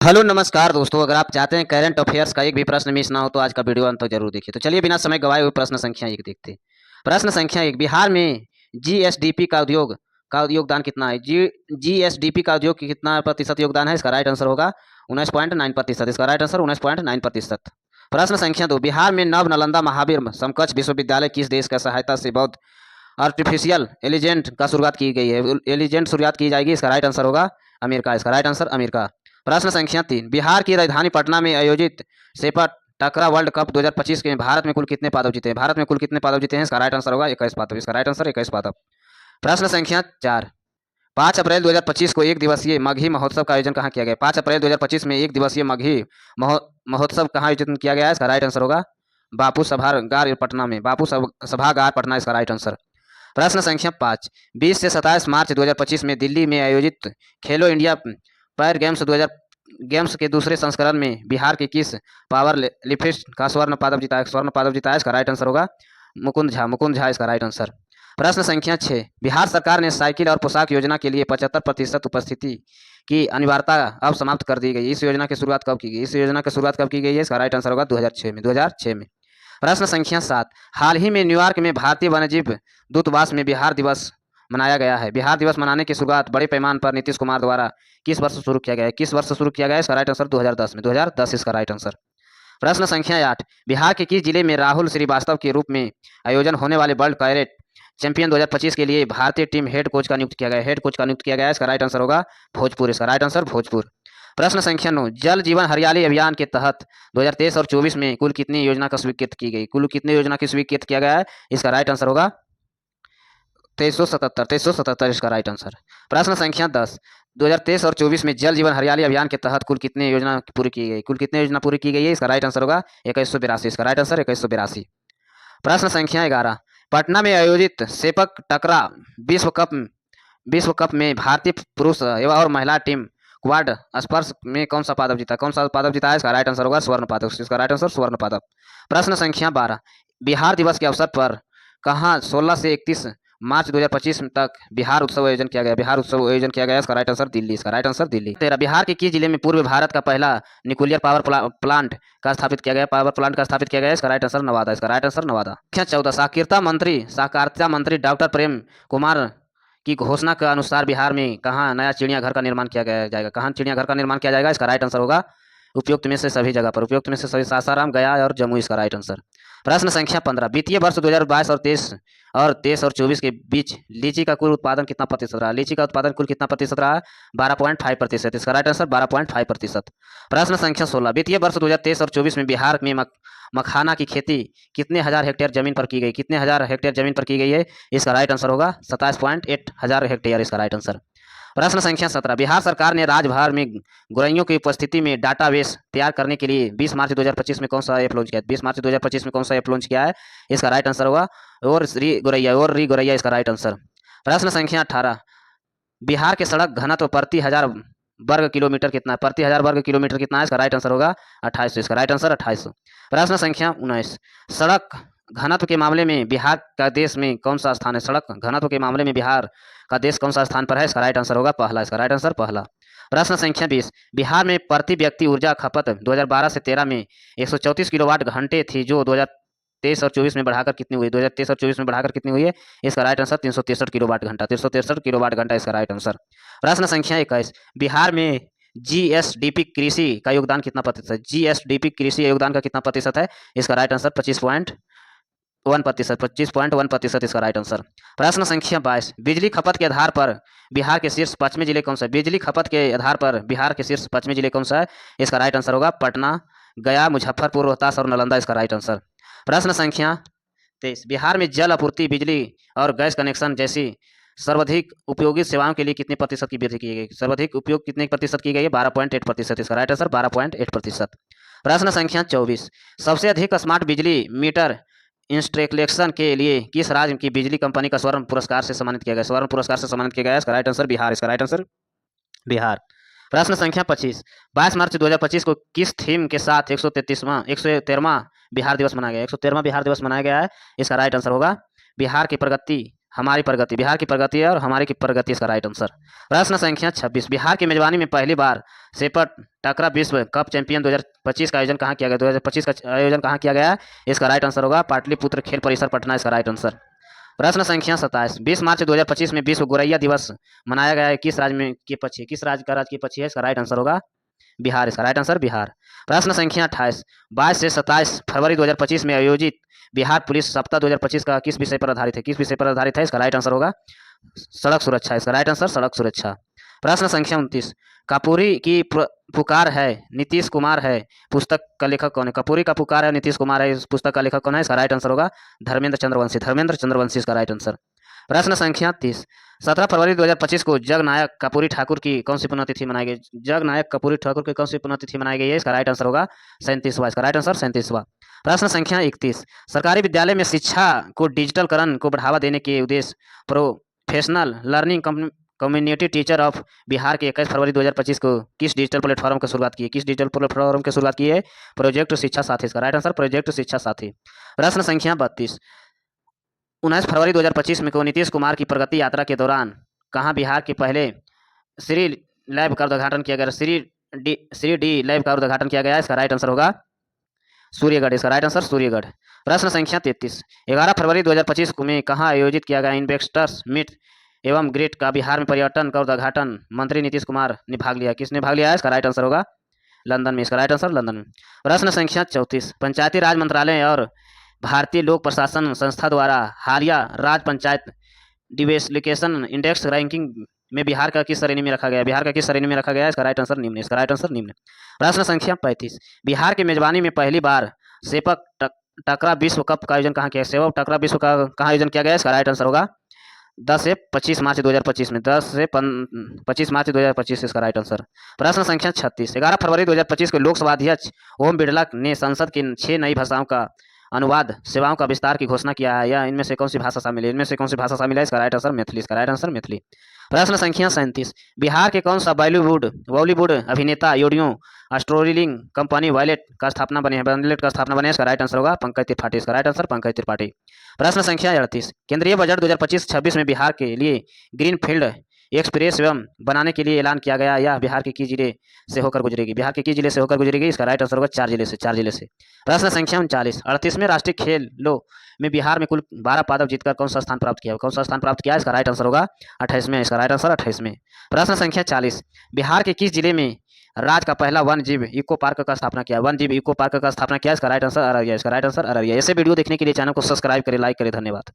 Hello नमस्कार दोस्तों, अगर आप चाहते हैं करंट अफेयर्स का एक भी प्रश्न मिस ना हो तो आज का वीडियो अंत तक जरूर देखिए। तो चलिए बिना समय गवाए हुए प्रश्न संख्या एक देखते हैं। प्रश्न संख्या एक, बिहार में जीएसडीपी का योगदान कितना है? जीएसडीपी का उद्योग की कितना प्रतिशत योगदान है? इसका राइट आंसर होगा 19.9%। इसका राइट आंसर 19.9%। प्रश्न संख्या दो, बिहार में नव नालंदा महावीर समकक्ष विश्वविद्यालय किस देश का सहायता से बौद्ध आर्टिफिशियल एलिजेंट का शुरुआत की गई है? एलिजेंट शुरुआत की जाएगी। इसका राइट आंसर होगा अमेरिका। इसका राइट आंसर अमेरिका। प्रश्न संख्या तीन, बिहार की राजधानी पटना में आयोजित सेपा टकरा वर्ल्ड कप 2025 के भारत में कुल कितने पदक जीते हैं? भारत में कुल कितने पदक जीते हैं? इसका राइट आंसर होगा 21 पदक। इसका राइट आंसर 21 पदक। प्रश्न संख्या चार, 5 अप्रैल 2025 को एक दिवसीय मगही महोत्सव का आयोजन कहाँ किया गया? 5 अप्रैल 2025 में एक दिवसीय मगही महोत्सव कहाँ आयोजन किया गया है? इसका राइट आंसर होगा बापू सभागार पटना में। बापू सभागार पटना इसका राइट आंसर। प्रश्न संख्या पाँच, 20 से 27 मार्च 2025 में दिल्ली में आयोजित खेलो इंडिया पैर गेम्स के दूसरे संस्करण में बिहार के किस पावर लिफ्टिस्ट का स्वर्ण पदक जीता है? इसका राइट आंसर होगा मुकुंद झा इसका राइट आंसर। प्रश्न संख्या 6, बिहार सरकार ने साइकिल और पोशाक योजना के लिए 75% उपस्थिति की अनिवार्यता अब समाप्त कर दी गई। इस योजना की शुरुआत कब की गई? इस योजना की शुरुआत कब की गई है? इसका राइट आंसर होगा 2006 में। प्रश्न संख्या 7, हाल ही में न्यूयॉर्क में भारतीय वन्यजीव दूतावास में बिहार दिवस मनाया गया है। बिहार दिवस मनाने की शुरुआत बड़े पैमाने पर नीतीश कुमार द्वारा किस वर्ष शुरू किया गया है? किस वर्ष शुरू किया गया है? इसका राइट आंसर 2010 में। 2010 इसका राइट आंसर। प्रश्न संख्या 8, बिहार के किस जिले में राहुल श्रीवास्तव के रूप में आयोजन होने वाले वर्ल्ड कैरेट चैंपियन 2025 के लिए भारतीय टीम हेड कोच का नियुक्त किया गया है? इसका राइट आंसर होगा भोजपुर। इसका राइट आंसर भोजपुर। प्रश्न संख्या 9, जल जीवन हरियाली अभियान के तहत 2023 और 24 में कुल कितनी योजना का स्वीकृत की गई? कुल कितनी योजना की स्वीकृत किया गया है? इसका राइट आंसर होगा 2377 इसका राइट आंसर। प्रश्न संख्या 10, 2023 और 24 में जल जीवन हरियाली अभियान के तहत कुल कितनी योजना पूरी की गई? कुल कितनी योजना पूरी की गई है? इसका राइट आंसर होगा 2182। इसका राइट आंसर 2182। प्रश्न संख्या 11, पटना में आयोजित सेपक टकरा विश्व कप में भारतीय पुरुष एवं और महिला टीम क्वाड स्पर्श में कौन सा पदक जीता है? इसका राइट आंसर होगा स्वर्ण पदक। इसका राइट आंसर स्वर्ण पदक। प्रश्न संख्या 12, बिहार दिवस के अवसर पर कहाँ 16 से 31 मार्च 2025 तक बिहार उत्सव आयोजन किया गया? इसका राइट आंसर दिल्ली। इसका राइट आंसर दिल्ली। 13, बिहार के किस जिले में पूर्व भारत का पहला न्यूक्लियर पावर प्लांट का स्थापित किया गया? इसका राइट आंसर नवादा। इसका राइट आंसर नवादा। संख्या 14, सहकारिता मंत्री डॉक्टर प्रेम कुमार की घोषणा के अनुसार बिहार में कहाँ नया चिड़ियाघर का निर्माण किया जाएगा? कहाँ चिड़ियाघर का निर्माण किया जाएगा? इसका राइट आंसर होगा उपयुक्त में से सभी जगह पर। उपयुक्त में से सभी सासाराम, गया और जम्मू इसका राइट आंसर। प्रश्न संख्या 15, वित्तीय वर्ष 2022 और 24 के बीच लीची का कुल उत्पादन कितना प्रतिशत रहा? लीची का उत्पादन कुल कितना प्रतिशत रहा? 12.5%। इसका राइट आंसर 12.5%। प्रश्न संख्या 16, वित्तीय वर्ष 2023 और 24 में बिहार में मखाना की खेती कितने हजार हेक्टेयर जमीन पर की गई है? इसका राइट आंसर होगा 27.8 हजार हेक्टेयर। इसका राइट आंसर। प्रश्न संख्या 17, बिहार सरकार ने राज्यभर में गोरैयों की उपस्थिति में डाटाबेस तैयार करने के लिए 20 मार्च 2025 में कौन सा ऐप लॉन्च किया है? 20 मार्च 2025 में कौन सा ऐप लॉन्च किया है? इसका राइट आंसर होगा और री गोरैया इसका राइट आंसर। प्रश्न संख्या 18, बिहार के सड़क घनत्व प्रति हजार वर्ग किलोमीटर कितना है? इसका राइट आंसर होगा 2800। इसका राइट आंसर 2800। प्रश्न संख्या 19, सड़क घनत्व के मामले में बिहार का देश में कौन सा स्थान है? सड़क घनत्व के मामले में बिहार का देश कौन सा स्थान पर है? इसका राइट आंसर होगा पहला। इसका राइट आंसर पहला। प्रश्न संख्या 20, बिहार में प्रति व्यक्ति ऊर्जा खपत 2012 से 13 में 134 किलोवाट घंटे थी, जो 2023 और 24 में बढ़ाकर कितनी हुई? 2023 और 24 में बढ़ाकर कितनी हुई है? इसका राइट आंसर 363 किलोवाट घंटा। इसका राइट आंसर। प्रश्न संख्या 21, बिहार में जीएसडीपी कृषि का योगदान कितना प्रतिशत है? जीएसडीपी कृषि योगदान का कितना प्रतिशत है? इसका राइट आंसर 25.1%। इसका राइट आंसर। प्रश्न संख्या 22, बिजली खपत के आधार पर बिहार के शीर्ष पश्चिमी जिले कौन सा है? बिजली खपत के आधार पर बिहार के शीर्ष पश्चिमी जिले कौन सा है? इसका राइट आंसर होगा पटना, गया, मुजफ्फरपुर, रोहतास और नालंदा। इसका राइट आंसर। प्रश्न संख्या 23, बिहार में जल आपूर्ति, बिजली और गैस कनेक्शन जैसी सर्वाधिक उपयोगी सेवाओं के लिए कितने प्रतिशत की वृद्धि की गई? सर्वाधिक उपयोग कितने प्रतिशत की गई है? 12.8%। इसका राइट आंसर 12.8%। प्रश्न संख्या 24, सबसे अधिक स्मार्ट बिजली मीटर इंस्टॉलेशन के लिए किस राज्य की बिजली कंपनी का स्वर्ण पुरस्कार से सम्मानित किया गया? इसका राइट आंसर बिहार। इसका राइट आंसर बिहार। प्रश्न संख्या 25, 22 मार्च 2025 को किस थीम के साथ 113वां बिहार दिवस मनाया गया है? इसका राइट आंसर होगा बिहार की प्रगति हमारी प्रगति, बिहार की प्रगति है और हमारी की प्रगति इसका राइट आंसर। प्रश्न संख्या 26, बिहार की मेजबानी में पहली बार सेपट टकरा विश्व कप चैंपियन 2025 का आयोजन कहाँ किया गया? 2025 का आयोजन कहाँ किया गया है? इसका राइट आंसर होगा पाटलिपुत्र खेल परिसर पटना, इसका राइट आंसर। प्रश्न संख्या 27, 20 मार्च 2025 में विश्व गोरैया दिवस मनाया गया है, किस राज्य में के पक्षी, किस राज्य का राज्य के पक्षी है? इसका राइट आंसर होगा बिहार, इसका राइट आंसर बिहार। प्रश्न संख्या 28, 22 से 27 फरवरी 2025 में आयोजित बिहार पुलिस सप्ताह 2025 का किस विषय पर आधारित है? किस विषय पर आधारित है? इसका राइट आंसर होगा सड़क सुरक्षा, इसका राइट आंसर सड़क सुरक्षा। प्रश्न संख्या 29, कपूरी की पुकार है नीतीश कुमार है, पुस्तक का लेखक कौन है? कपूरी का पुकार है नीतीश कुमार है, इस पुस्तक का लेखक कौन है? इसका राइट आंसर होगा धर्मेंद्र चंद्रवंशी, धर्मेंद्र चंद्रवंशी इसका राइट आंसर। प्रश्न संख्या 30, 17 फरवरी 2025 को जगनायक कर्पूरी ठाकुर की कौन सी पुण्यतिथि मनाई गई? जगनायक कर्पूरी ठाकुर की कौन सी पुण्यतिथि मनाई गई है? इसका राइट आंसर होगा 37वां, इसका राइट आंसर 37वां। प्रश्न संख्या 31, सरकारी विद्यालय में शिक्षा को डिजिटलकरण को बढ़ावा देने के उद्देश्य professional learning community teacher of Bihar के 21 फरवरी 2025 को किस डिजिटल प्लेटफॉर्म की शुरुआत की है? किस डिजिटल प्लेटफॉर्म की शुरुआत की है? प्रोजेक्ट शिक्षा साथी, इसका राइट आंसर प्रोजेक्ट शिक्षा साथी। प्रश्न संख्या 32, 19 फरवरी 2025 में को नीतीश कुमार की प्रगति यात्रा के दौरान कहाँ बिहार के पहले श्री लैब का उद्घाटन किया गया? श्री डी लैब का उद्घाटन किया गया, इसका राइट आंसर होगा सूर्यगढ़, इसका राइट आंसर सूर्यगढ़। प्रश्न संख्या 33, 11 फरवरी 2025 में कहाँ आयोजित किया गया इन्वेस्टर्स मीट एवं ग्रेट का बिहार में पर्यटन का उद्घाटन मंत्री नीतीश कुमार ने भाग लिया? किसने भाग लिया है? इसका राइट आंसर होगा लंदन में, इसका राइट आंसर लंदन में। प्रश्न संख्या 34, पंचायती राज मंत्रालय और भारतीय लोक प्रशासन संस्था द्वारा हालिया राज्य पंचायत डिवेस्लिकेशन इंडेक्स रैंकिंग में बिहार का किस श्रेणी में रखा गया? बिहार का किस श्रेणी में रखा गया? इसका राइट आंसर निम्न, इसका राइट आंसर निम्न। प्रश्न संख्या 35, बिहार की मेजबानी में पहली बार सेपक टकरा विश्व कप का आयोजन कहाँ किया? सेपक टकरा विश्व का कहाँ आयोजन किया गया? इसका राइट आंसर होगा 10 से 25 मार्च 2025 में, 10 से 25 मार्च 2025 इसका राइट आंसर। प्रश्न संख्या 36, 11 फरवरी 2025 को लोकसभा अध्यक्ष ओम बिरला ने संसद की 6 नई भाषाओं का अनुवाद सेवाओं का विस्तार की घोषणा किया है, या इनमें से कौन सी भाषा शामिल है? इनमें से कौन सी भाषा शामिल है? इसका राइट आंसर मैथिली, इसका राइट आंसर मैथिली। प्रश्न संख्या 37, बिहार के कौन सा बॉलीवुड अभिनेता योडियो स्टोरीलिंग कंपनी वायलेट का स्थापना बने हैं? इसका राइट आंसर होगा पंकज त्रिपाठी, इसका राइट आंसर पंकज त्रिपाठी। प्रश्न संख्या 38, केंद्रीय बजट 2025-26 में बिहार के लिए ग्रीन फील्ड एक्सप्रेस एवं बनाने के लिए ऐलान किया गया, या बिहार के किस जिले से होकर गुजरेगी? बिहार के किस जिले से होकर गुजरेगी? इसका राइट आंसर होगा 4 जिले से, 4 जिले से। प्रश्न संख्या 39, 38वें राष्ट्रीय खेलों में बिहार में कुल 12 पदक जीतकर कौन सा स्थान प्राप्त किया? कौन सा स्थान प्राप्त किया? इसका राइट आंसर होगा 28वें, इसका राइट आंसर 28वें। प्रश्न संख्या 40, बिहार के किस जिले में राज्य का पहला वन जीव इको पार्क का स्थापना किया? वन जीव इको पार्क का स्थापना किया, इसका राइट आंसर अररिया, इसका राइट आंसर अररिया। ऐसे वीडियो देखने के लिए चैनल को सब्सक्राइब करें, लाइक करें। धन्यवाद।